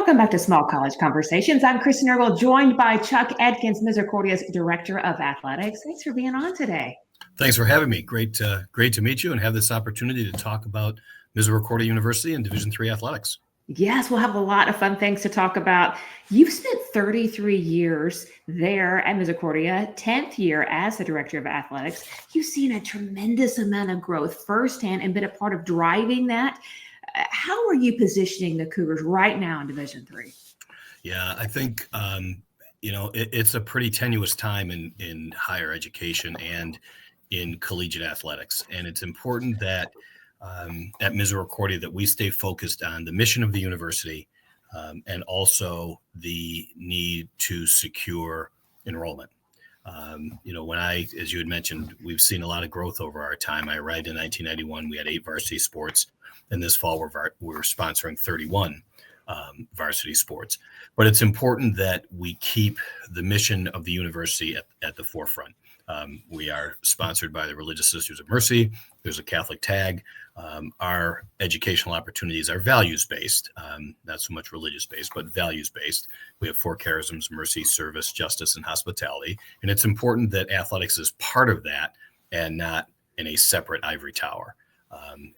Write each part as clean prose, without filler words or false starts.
Welcome back to Small College Conversations. I'm Kristen Eargle, joined by Chuck Edkins, Misericordia's Director of Athletics. Thanks for being on today. Thanks for having me. Great to meet you and have this opportunity to talk about Misericordia University and Division III athletics. Yes, we'll have a lot of fun things to talk about. You've spent 33 years there at Misericordia, 10th year as the Director of Athletics. You've seen a tremendous amount of growth firsthand and been a part of driving that. How are you positioning the Cougars right now in Division III? Yeah, I think, it's a pretty tenuous time in higher education and in collegiate athletics. And it's important that at Misericordia that we stay focused on the mission of the university and also the need to secure enrollment. As you had mentioned, we've seen a lot of growth over our time. I arrived in 1991. We had 8 varsity sports. And this fall, we're sponsoring 31 varsity sports. But it's important that we keep the mission of the university at the forefront. We are sponsored by the Religious Sisters of Mercy. There's a Catholic tag. Our educational opportunities are values-based, not so much religious-based, but values-based. We have 4 charisms: mercy, service, justice, and hospitality. And it's important that athletics is part of that and not in a separate ivory tower.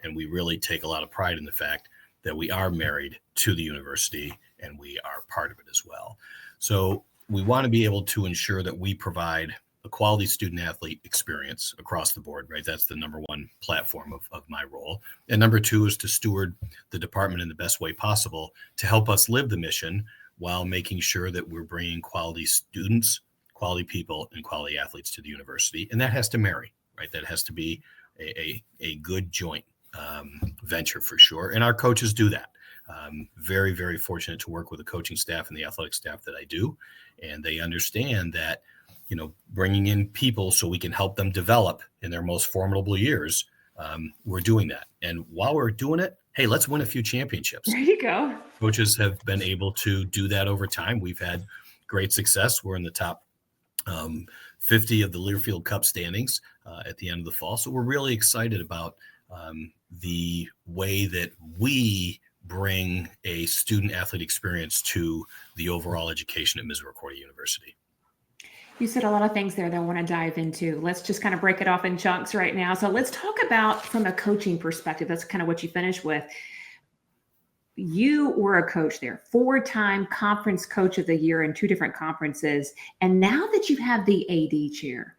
And we really take a lot of pride in the fact that we are married to the university and we are part of it as well. So we want to be able to ensure that we provide a quality student athlete experience across the board, right? That's the number one platform of my role. And number 2 is to steward the department in the best way possible to help us live the mission while making sure that we're bringing quality students, quality people, and quality athletes to the university. And that has to marry, right? That has to be a good joint venture for sure. And our coaches do that. Very, very fortunate to work with the coaching staff and the athletic staff that I do. And they understand that, bringing in people so we can help them develop in their most formidable years, we're doing that. And while we're doing it, hey, let's win a few championships. There you go. Coaches have been able to do that over time. We've had great success. We're in the top 50 of the Learfield Cup standings at the end of the fall. So we're really excited about the way that we bring a student athlete experience to the overall education at Misericordia University. You said a lot of things there that I want to dive into. Let's just kind of break it off in chunks right now. So let's talk about from a coaching perspective. That's kind of what you finished with. You were a coach there, 4-time conference coach of the year in 2 different conferences. And now that you have the AD chair,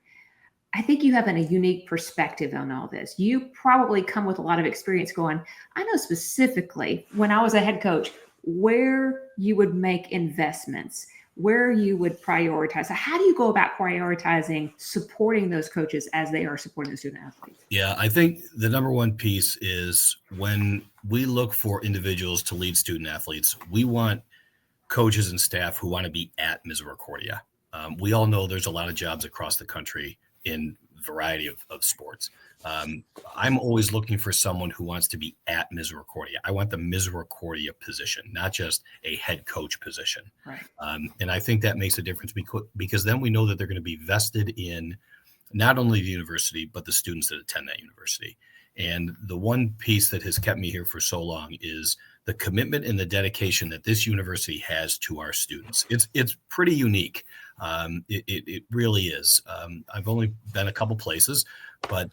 I think you have a unique perspective on all this. You probably come with a lot of experience going, I know specifically when I was a head coach, where you would make investments, where you would prioritize. So how do you go about prioritizing supporting those coaches as they are supporting the student athletes? Yeah, I think the number one piece is when we look for individuals to lead student athletes, we want coaches and staff who want to be at Misericordia. We all know there's a lot of jobs across the country in a variety of sports. I'm always looking for someone who wants to be at Misericordia. I want the Misericordia position, not just a head coach position. Right. And I think that makes a difference because then we know that they're going to be vested in not only the university, but the students that attend that university. And the one piece that has kept me here for so long is the commitment and the dedication that this university has to our students. It's pretty unique. It really is. I've only been a couple places, but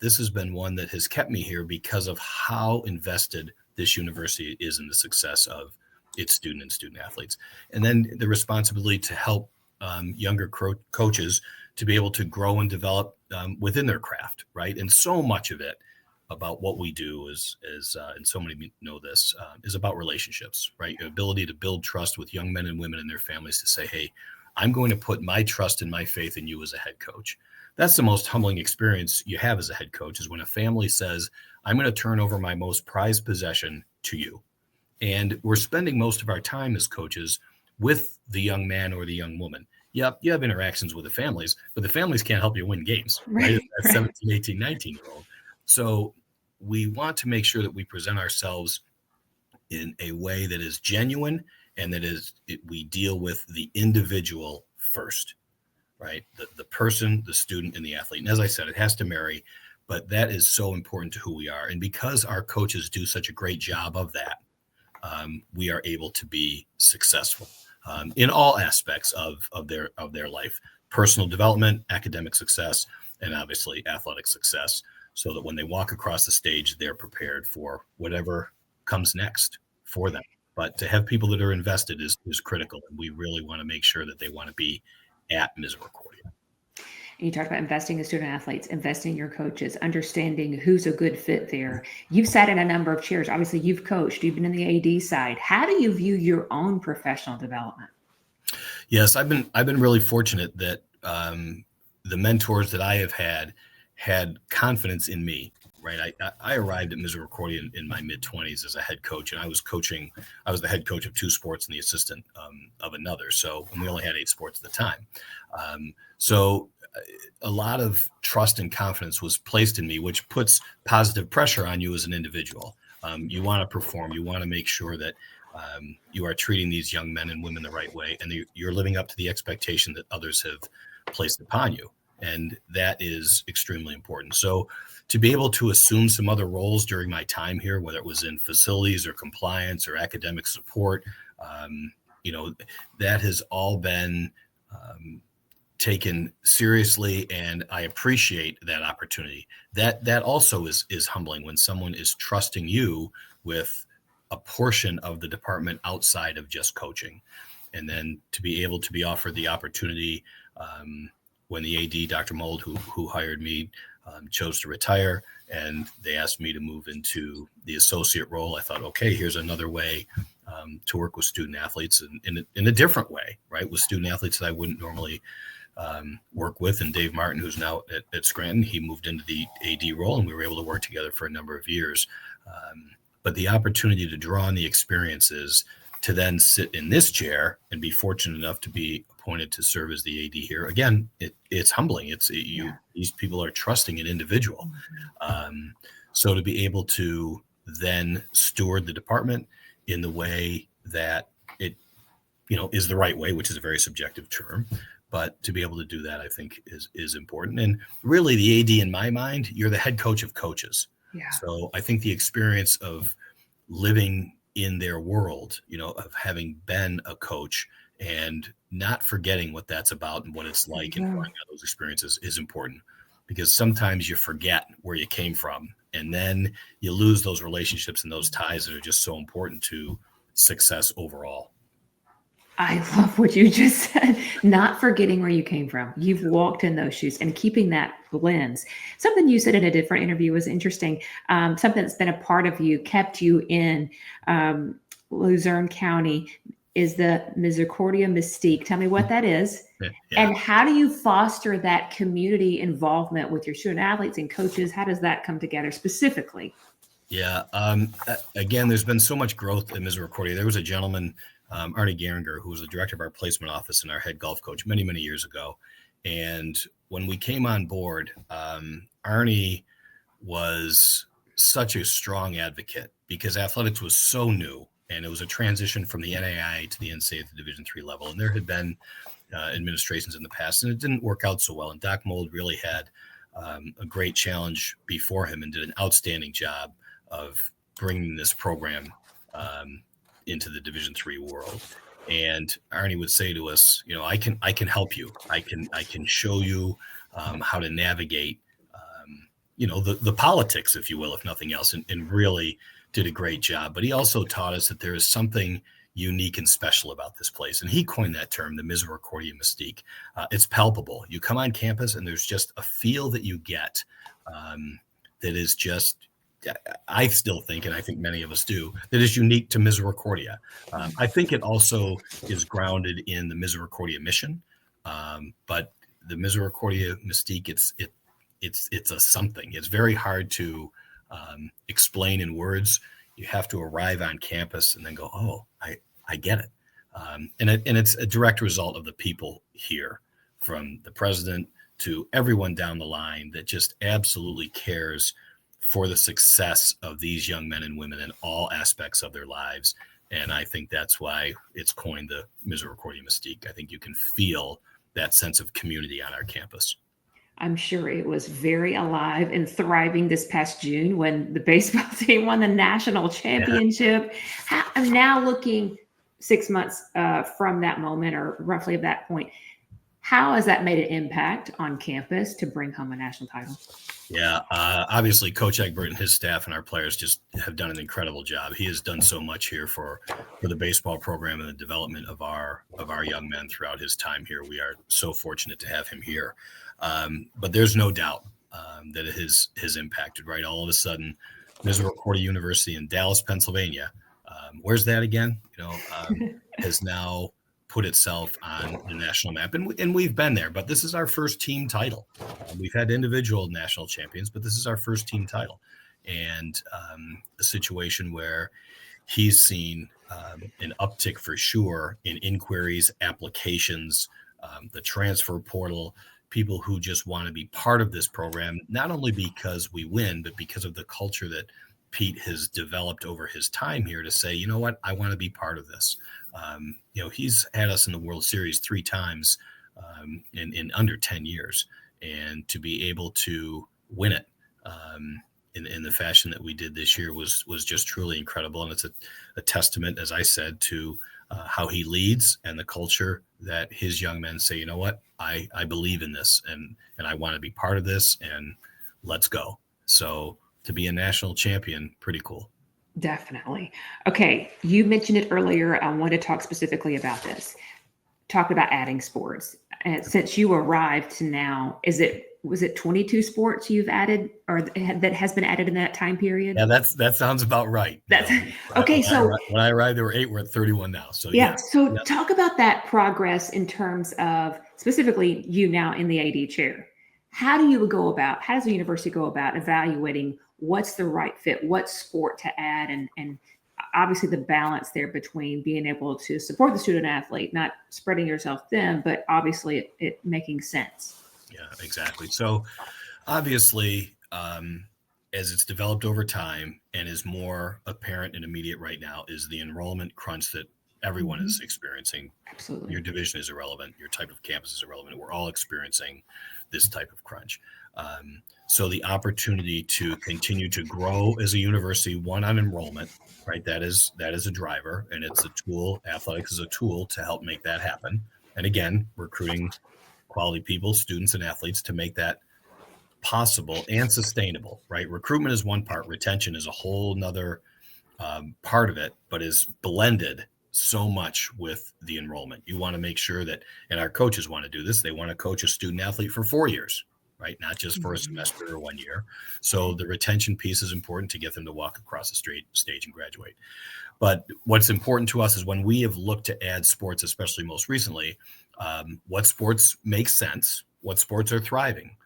this has been one that has kept me here because of how invested this university is in the success of its student and student athletes. And then the responsibility to help younger coaches to be able to grow and develop within their craft, right? And so much of it about what we do is and so many know this, is about relationships, right? Your ability to build trust with young men and women and their families to say, hey, I'm going to put my trust and my faith in you as a head coach. That's the most humbling experience you have as a head coach, is when a family says, I'm going to turn over my most prized possession to you. And we're spending most of our time as coaches with the young man or the young woman. Yep, you have interactions with the families, but the families can't help you win games, right? That's 17, 18, 19-year-old. So we want to make sure that we present ourselves in a way that is genuine and that we deal with the individual first, right? The person, the student, and the athlete. And as I said, it has to marry, but that is so important to who we are. And because our coaches do such a great job of that, we are able to be successful in all aspects of their life, personal development, academic success, and obviously athletic success, so that when they walk across the stage, they're prepared for whatever comes next for them. But to have people that are invested is critical. And we really want to make sure that they want to be at Misericordia. You talked about investing in student athletes, investing in your coaches, understanding who's a good fit there. You've sat in a number of chairs. Obviously, you've coached. You've been in the AD side. How do you view your own professional development? Yes, I've been really fortunate that the mentors that I have had confidence in me. Right, I arrived at Misericordia in my mid-20s as a head coach, and I was the head coach of 2 sports and the assistant of another. So, and we only had 8 sports at the time. So a lot of trust and confidence was placed in me, which puts positive pressure on you as an individual. You want to perform. You want to make sure that you are treating these young men and women the right way, and you're living up to the expectation that others have placed upon you. And that is extremely important. So to be able to assume some other roles during my time here, whether it was in facilities or compliance or academic support, that has all been taken seriously, and I appreciate that opportunity. That also is humbling when someone is trusting you with a portion of the department outside of just coaching, and then to be able to be offered the opportunity when the AD, Dr. Mold, who hired me, chose to retire, and they asked me to move into the associate role. I thought, okay, here's another way to work with student athletes in a different way, right? With student athletes that I wouldn't normally work with. And Dave Martin, who's now at Scranton, he moved into the AD role, and we were able to work together for a number of years. But the opportunity to draw on the experiences to then sit in this chair and be fortunate enough to be appointed to serve as the AD here. Again, it's humbling. These people are trusting an individual. So to be able to then steward the department in the way that it, is the right way, which is a very subjective term, but to be able to do that, I think is important. And really the AD, in my mind, you're the head coach of coaches. Yeah. So I think the experience of living in their world, of having been a coach and not forgetting what that's about and what it's like and drawing out those experiences is important, because sometimes you forget where you came from, and then you lose those relationships and those ties that are just so important to success overall. I love what you just said, not forgetting where you came from. You've walked in those shoes and keeping that lens. Something you said in a different interview was interesting. Something that's been a part of you, kept you in Luzerne County, is the Misericordia Mystique. Tell me what that is. Yeah. And how do you foster that community involvement with your student athletes and coaches? How does that come together specifically? Yeah. Again, there's been so much growth in Misericordia. There was a gentleman, Arnie Geringer, who was the director of our placement office and our head golf coach many, many years ago. And when we came on board, Arnie was such a strong advocate because athletics was so new, and it was a transition from the NAIA to the NCAA at the Division III level. And there had been administrations in the past, and it didn't work out so well. And Doc Mold really had a great challenge before him and did an outstanding job of bringing this program into the Division III world. And Arnie would say to us, I can help you. I can show you how to navigate, the politics, if you will, if nothing else, and really did a great job. But he also taught us that there is something unique and special about this place. And he coined that term, the Misericordia Mystique. It's palpable. You come on campus and there's just a feel that you get that is just, I still think, and I think many of us do, that is unique to Misericordia. I think it also is grounded in the Misericordia mission, but the Misericordia Mystique, it's a something. It's very hard to explain in words. You have to arrive on campus and then go, oh, I get it. And it's a direct result of the people here, from the president to everyone down the line, that just absolutely cares for the success of these young men and women in all aspects of their lives. And I think that's why it's coined the Misericordia Mystique. I think you can feel that sense of community on our campus. I'm sure it was very alive and thriving this past June when the baseball team won the national Yeah. championship. I'm now looking 6 months from that moment, or roughly at that point. How has that made an impact on campus to bring home a national title? Yeah, obviously, Coach Egbert and his staff and our players just have done an incredible job. He has done so much here for the baseball program and the development of our young men throughout his time here. We are so fortunate to have him here. But there's no doubt that it has impacted. Right, all of a sudden, Misericordia University in Dallas, Pennsylvania. Where's that again? Has now put itself on the national map, and we've been there, but this is our first team title. We've had individual national champions, but this is our first team title, and a situation where he's seen an uptick for sure in inquiries, applications, the transfer portal, people who just want to be part of this program, not only because we win, but because of the culture that Pete has developed over his time here to say, you know what, I want to be part of this. He's had us in the World Series 3 times in under 10 years, and to be able to win it in the fashion that we did this year was just truly incredible. And it's a testament, as I said, to how he leads and the culture that his young men say, you know what, I believe in this and I want to be part of this, and let's go. So to be a national champion, pretty cool. Definitely. Okay, you mentioned it earlier. I want to talk specifically about this. Talk about adding sports. And since you arrived to now, was it 22 sports you've added, or that has been added in that time period? Yeah, that sounds about right. That's okay. When I arrived, there were 8. We're at 31 now. So yeah. So talk about that progress in terms of specifically you now in the AD chair. How does the university go about evaluating what's the right fit, what sport to add, and obviously the balance there between being able to support the student athlete, not spreading yourself thin, but obviously it making sense. Yeah, exactly. So obviously, as it's developed over time and is more apparent and immediate right now, is the enrollment crunch that everyone is experiencing. Absolutely. Your division is irrelevant. Your type of campus is irrelevant. We're all experiencing this type of crunch. So the opportunity to continue to grow as a university, one on enrollment, right? That is a driver, and it's a tool. Athletics is a tool to help make that happen. And again, recruiting quality people, students and athletes, to make that possible and sustainable, right? Recruitment is one part. Retention is a whole nother part of it, but is blended so much with the enrollment. You want to make sure that, and our coaches want to do this, they want to coach a student athlete for 4 years, right? Not just for a semester or 1 year. So the retention piece is important to get them to walk across the stage and graduate. But what's important to us is when we have looked to add sports, especially most recently, what sports make sense, what sports are thriving,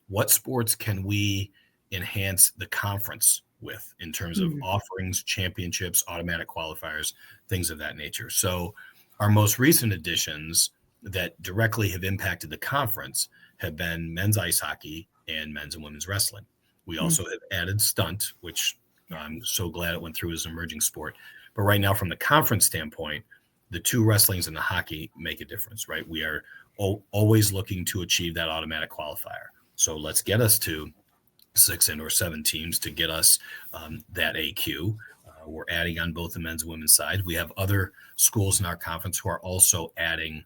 what sports can we enhance the conference with in terms of offerings, championships, automatic qualifiers, things of that nature. So our most recent additions that directly have impacted the conference have been men's ice hockey and men's and women's wrestling. We also have added stunt, which I'm so glad it went through as an emerging sport. But right now, from the conference standpoint, the 2 wrestlings and the hockey make a difference, right? We are always looking to achieve that automatic qualifier. So let's get us to 6 and or 7 teams to get us that AQ. We're adding on both the men's and women's side. We have other schools in our conference who are also adding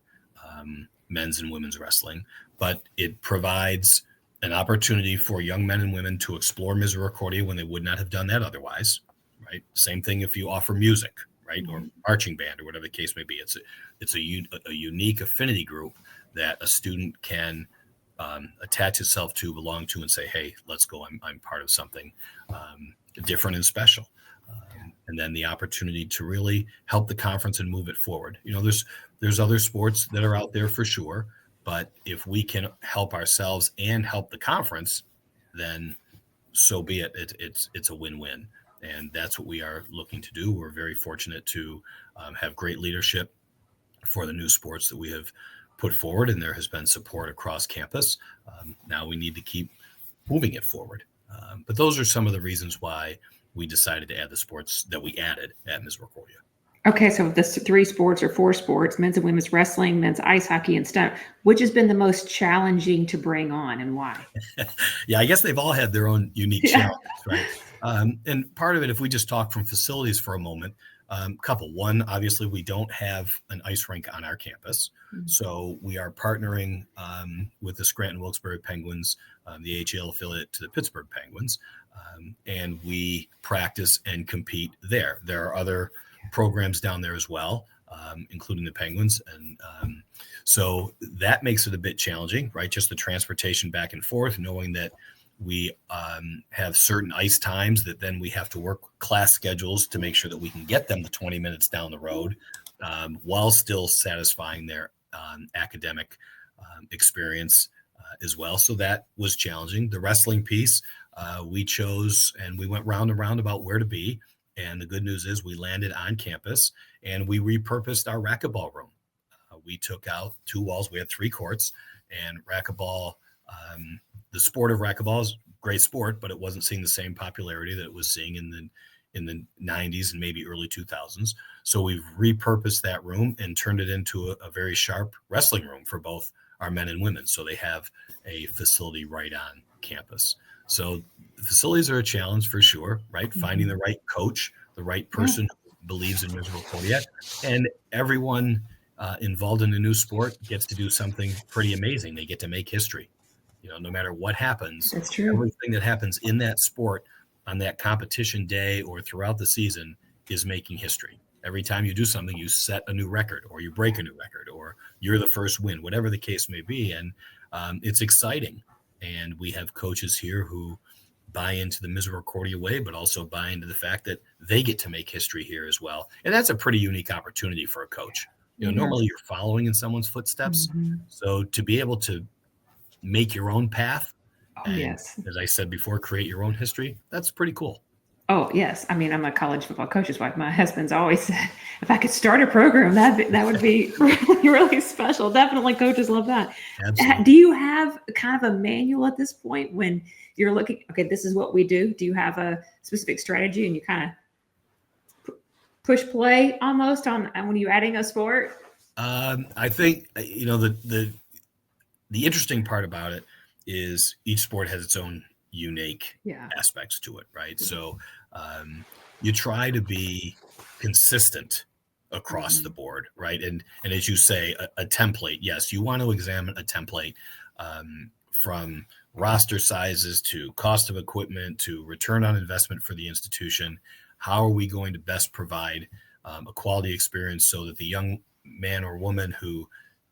men's and women's wrestling, but it provides an opportunity for young men and women to explore Misericordia when they would not have done that otherwise, right? Same thing if you offer music, right? Or marching band or whatever the case may be. It's a unique affinity group that a student can attach itself to, belong to, and say, hey, let's go. I'm part of something different and special. And then the opportunity to really help the conference and move it forward. There's other sports that are out there for sure, but if we can help ourselves and help the conference, then so be it. It's a win-win. And that's what we are looking to do. We're very fortunate to have great leadership for the new sports that we have put forward, and there has been support across campus. Now we need to keep moving it forward. But those are some of the reasons why we decided to add the sports that we added at Misericordia. Okay, so the three sports or four sports, men's and women's wrestling, men's ice hockey, and stunt, which has been the most challenging to bring on and why? Yeah, I guess they've all had their own unique Yeah. challenges, right? And part of it, if we just talk from facilities for a moment, one, obviously we don't have an ice rink on our campus. Mhm. So we are partnering with the Scranton Wilkes-Barre Penguins, the AHL affiliate to the Pittsburgh Penguins, and we practice and compete there. There are other programs down there as well, including the Penguins. And so that makes it a bit challenging, right? Just the transportation back and forth, knowing that we have certain ice times that then we have to work class schedules to make sure that we can get them the 20 minutes down the road while still satisfying their academic experience as well. So that was challenging. The wrestling piece, we chose and we went round and round about where to be. And the good news is we landed on campus and we repurposed our racquetball room. We took out 2 walls. We had 3 courts, and racquetball, the sport of racquetball is a great sport, but it wasn't seeing the same popularity that it was seeing in the 90s and maybe early 2000s. So we've repurposed that room and turned it into a very sharp wrestling room for both our men and women. So they have a facility right on campus. So the facilities are a challenge for sure, right? Mm-hmm. Finding the right coach, the right person who believes in Misericordia, and everyone involved in a new sport gets to do something pretty amazing. They get to make history. No matter what happens, that's true. Everything that happens in that sport on that competition day or throughout the season is making history. Every time you do something, you set a new record or you break a new record or you're the first win, whatever the case may be. And it's exciting. And we have coaches here who buy into the Misericordia way, but also buy into the fact that they get to make history here as well. And that's a pretty unique opportunity for a coach. Normally you're following in someone's footsteps. Mm-hmm. So to be able to make your own path, and, yes, as I said before, create your own history, that's pretty cool. Oh, yes. I mean, I'm a college football coach's wife. My husband's always said, if I could start a program, that would be really, really special. Definitely coaches love that. Absolutely. Do you have kind of a manual at this point when you're looking, okay, this is what we do? Do you have a specific strategy and you kind of push play almost on when you're adding a sport? I think, the interesting part about it is each sport has its own unique aspects to it, right? So you try to be consistent across the board, right? And as you say, a template, yes, you want to examine a template from roster sizes to cost of equipment to return on investment for the institution. How are we going to best provide a quality experience so that the young man or woman who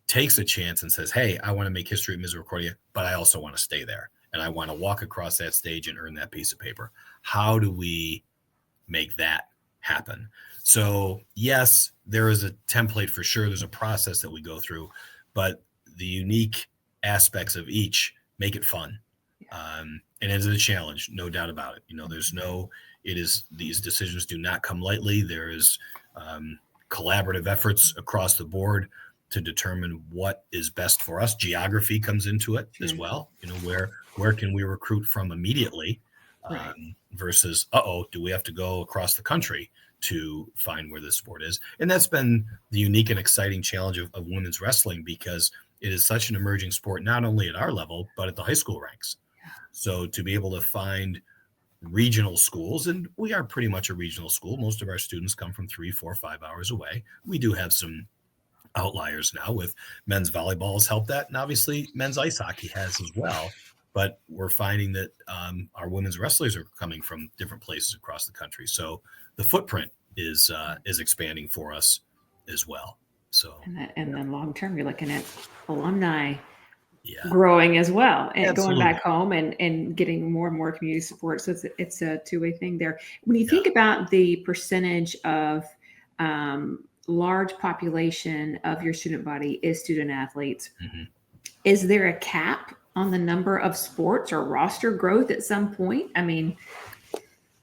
takes a chance and says, hey, I want to make history at Misericordia, but I also want to stay there. And I want to walk across that stage and earn that piece of paper. How do we make that happen? So yes, there is a template for sure. There's a process that we go through, but the unique aspects of each make it fun. And it is a challenge, no doubt about it. These decisions do not come lightly. There is collaborative efforts across the board to determine what is best for us. Geography comes into it as well. Where can we recruit from immediately versus, do we have to go across the country to find where this sport is? And that's been the unique and exciting challenge of women's wrestling, because it is such an emerging sport, not only at our level, but at the high school ranks. So to be able to find regional schools, and we are pretty much a regional school. Most of our students come from 3, 4, 5 hours away. We do have some outliers now with men's volleyball has helped that. And obviously men's ice hockey has as well. But we're finding that our women's wrestlers are coming from different places across the country. So the footprint is expanding for us as well. So and then long term, you're looking at alumni growing as well and going back home and getting more and more community support. So it's a two-way thing there. When you think about the percentage of large population of your student body is student athletes, is there a cap on the number of sports or roster growth at some point? I mean,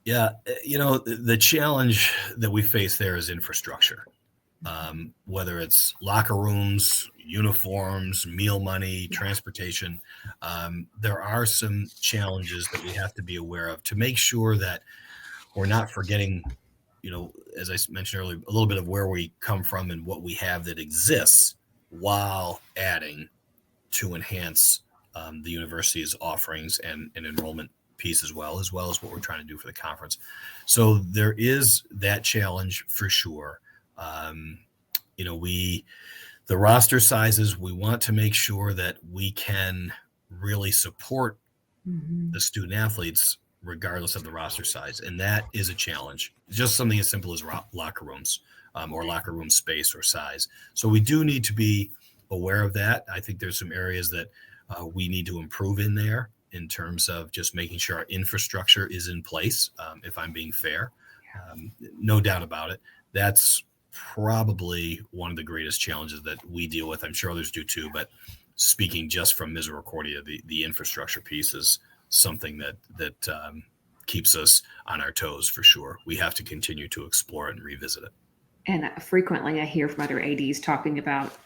the challenge that we face there is infrastructure. Whether it's locker rooms, uniforms, meal money, transportation, there are some challenges that we have to be aware of to make sure that we're not forgetting as I mentioned earlier, a little bit of where we come from and what we have that exists while adding to enhance the university's offerings and enrollment piece as well as what we're trying to do for the conference. So there is that challenge for sure. The roster sizes, we want to make sure that we can really support the student athletes regardless of the roster size. And that is a challenge. Just something as simple as locker rooms or locker room space or size. So we do need to be aware of that. I think there's some areas that we need to improve in there in terms of just making sure our infrastructure is in place, if I'm being fair. No doubt about it. That's probably one of the greatest challenges that we deal with. I'm sure others do too, but speaking just from Misericordia, the infrastructure piece is something that keeps us on our toes for sure. We have to continue to explore it and revisit it. And frequently I hear from other ADs talking about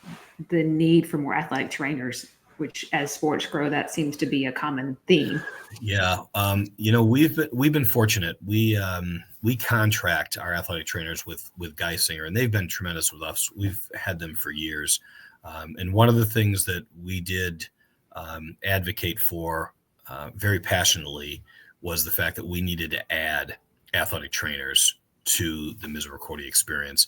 the need for more athletic trainers, which as sports grow, that seems to be a common theme. Yeah. We've been fortunate. We contract our athletic trainers with Geisinger, and they've been tremendous with us. We've had them for years. And one of the things that we did advocate for very passionately was the fact that we needed to add athletic trainers to the Misericordia experience.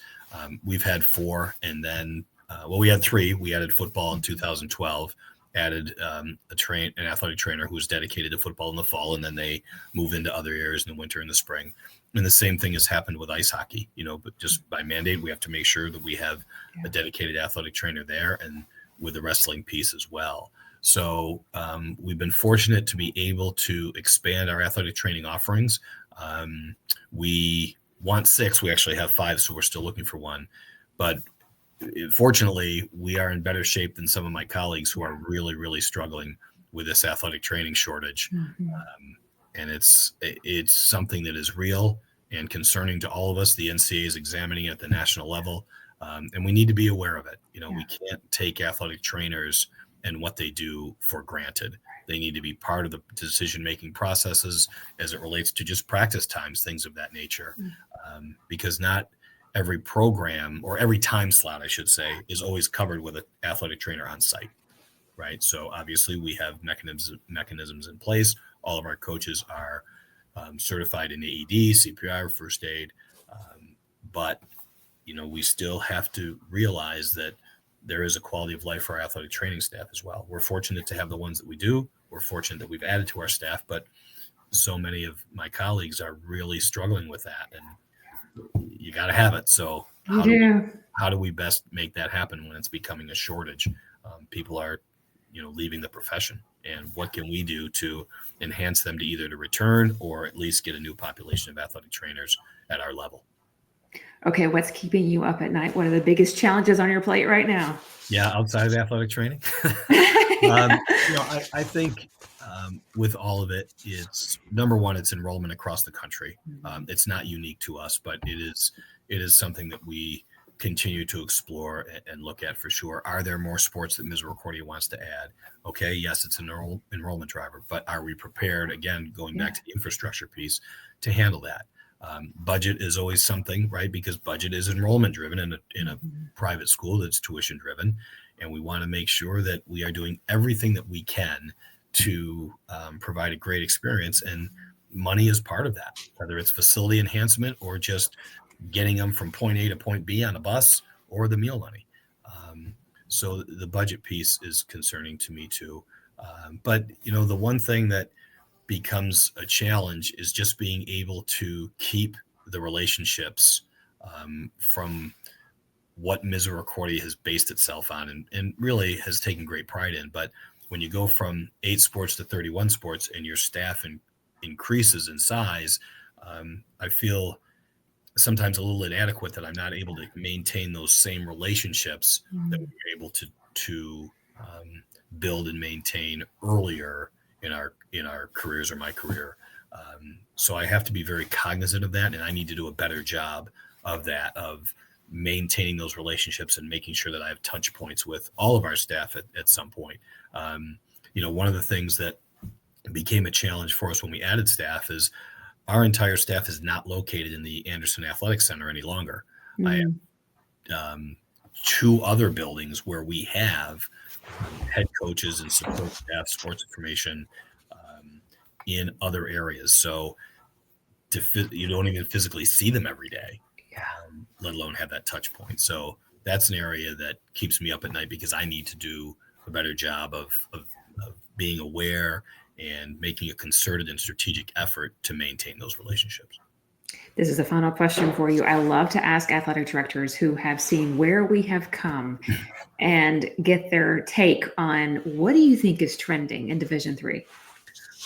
We've had 4, and then we had 3. We added football in 2012, added an athletic trainer who was dedicated to football in the fall, and then they move into other areas in the winter and the spring. And the same thing has happened with ice hockey, but just by mandate, we have to make sure that we have a dedicated athletic trainer there, and with the wrestling piece as well. So we've been fortunate to be able to expand our athletic training offerings. We want 6, we actually have 5, so we're still looking for 1. But fortunately, we are in better shape than some of my colleagues who are really, really struggling with this athletic training shortage. And it's something that is real and concerning to all of us. The NCAA is examining it at the national level, and we need to be aware of it. We can't take athletic trainers and what they do for granted. They need to be part of the decision-making processes as it relates to just practice times, things of that nature, because not every program or every time slot, I should say, is always covered with an athletic trainer on site, right? So obviously we have mechanisms in place. All of our coaches are certified in AED, CPR, first aid, but we still have to realize that there is a quality of life for our athletic training staff as well. We're fortunate to have the ones that we do. We're fortunate that we've added to our staff, but so many of my colleagues are really struggling with that, and you got to have it. So how do we best make that happen when it's becoming a shortage? People are, leaving the profession, and what can we do to enhance them to either to return or at least get a new population of athletic trainers at our level? Okay, what's keeping you up at night? What are the biggest challenges on your plate right now? Yeah, outside of athletic training. I think with all of it, it's number one, it's enrollment across the country. It's not unique to us, but it is something that we continue to explore and look at for sure. Are there more sports that Misericordia wants to add? Okay, yes, it's an enrollment driver, but are we prepared, again, going back to the infrastructure piece, to handle that? Budget is always something, right? Because budget is enrollment driven in a private school that's tuition driven. And we want to make sure that we are doing everything that we can to provide a great experience. And money is part of that, whether it's facility enhancement or just getting them from point A to point B on a bus or the meal money. So the budget piece is concerning to me too. But, the one thing that becomes a challenge is just being able to keep the relationships from what Misericordia has based itself on and really has taken great pride in. But when you go from 8 sports to 31 sports and your staff increases in size, I feel sometimes a little inadequate that I'm not able to maintain those same relationships that we were able to build and maintain earlier in our careers or my career. So I have to be very cognizant of that, and I need to do a better job of that, of maintaining those relationships and making sure that I have touch points with all of our staff at some point. One of the things that became a challenge for us when we added staff is our entire staff is not located in the Anderson Athletic Center any longer. I have 2 other buildings where we have head coaches and support staff, sports information in other areas. So you don't even physically see them every day, let alone have that touch point. So that's an area that keeps me up at night, because I need to do a better job of being aware and making a concerted and strategic effort to maintain those relationships. This is the final question for you. I love to ask athletic directors who have seen where we have come and get their take on what do you think is trending in Division III?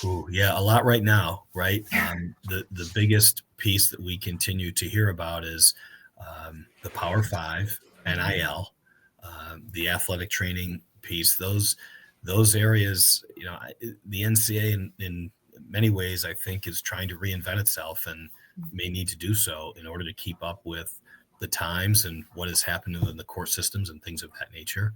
Ooh, yeah, a lot right now, right? The biggest piece that we continue to hear about is the Power 5, NIL, the athletic training piece. Those areas, the NCAA in many ways, I think, is trying to reinvent itself and may need to do so in order to keep up with the times and what has happened in the court systems and things of that nature.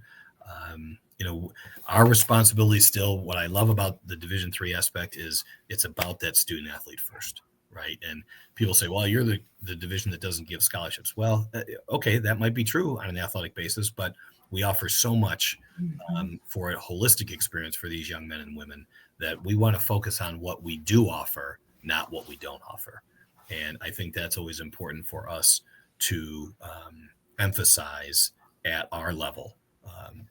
Our responsibility still, what I love about the Division III aspect is it's about that student athlete first, right? And people say, well, you're the division that doesn't give scholarships. Well, okay, that might be true on an athletic basis, but we offer so much for a holistic experience for these young men and women that we want to focus on what we do offer, not what we don't offer. And I think that's always important for us to emphasize at our level,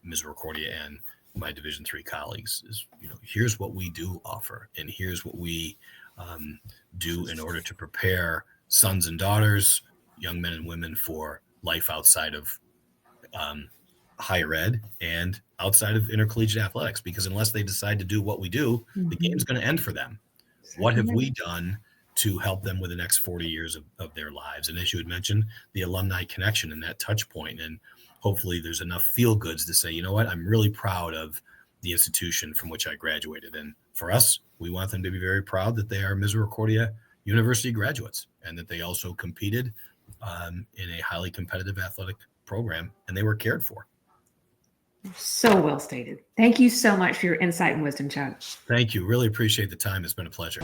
Misericordia and my Division III colleagues, is, here's what we do offer, and here's what we do in order to prepare sons and daughters, young men and women, for life outside of higher ed and outside of intercollegiate athletics. Because unless they decide to do what we do, the game's going to end for them. What have we done to help them with the next 40 years of their lives? And as you had mentioned, the alumni connection and that touch point. And hopefully there's enough feel goods to say, you know what, I'm really proud of the institution from which I graduated. And for us, we want them to be very proud that they are Misericordia University graduates and that they also competed in a highly competitive athletic program, and they were cared for. So well stated. Thank you so much for your insight and wisdom, Chuck. Thank you. Really appreciate the time. It's been a pleasure.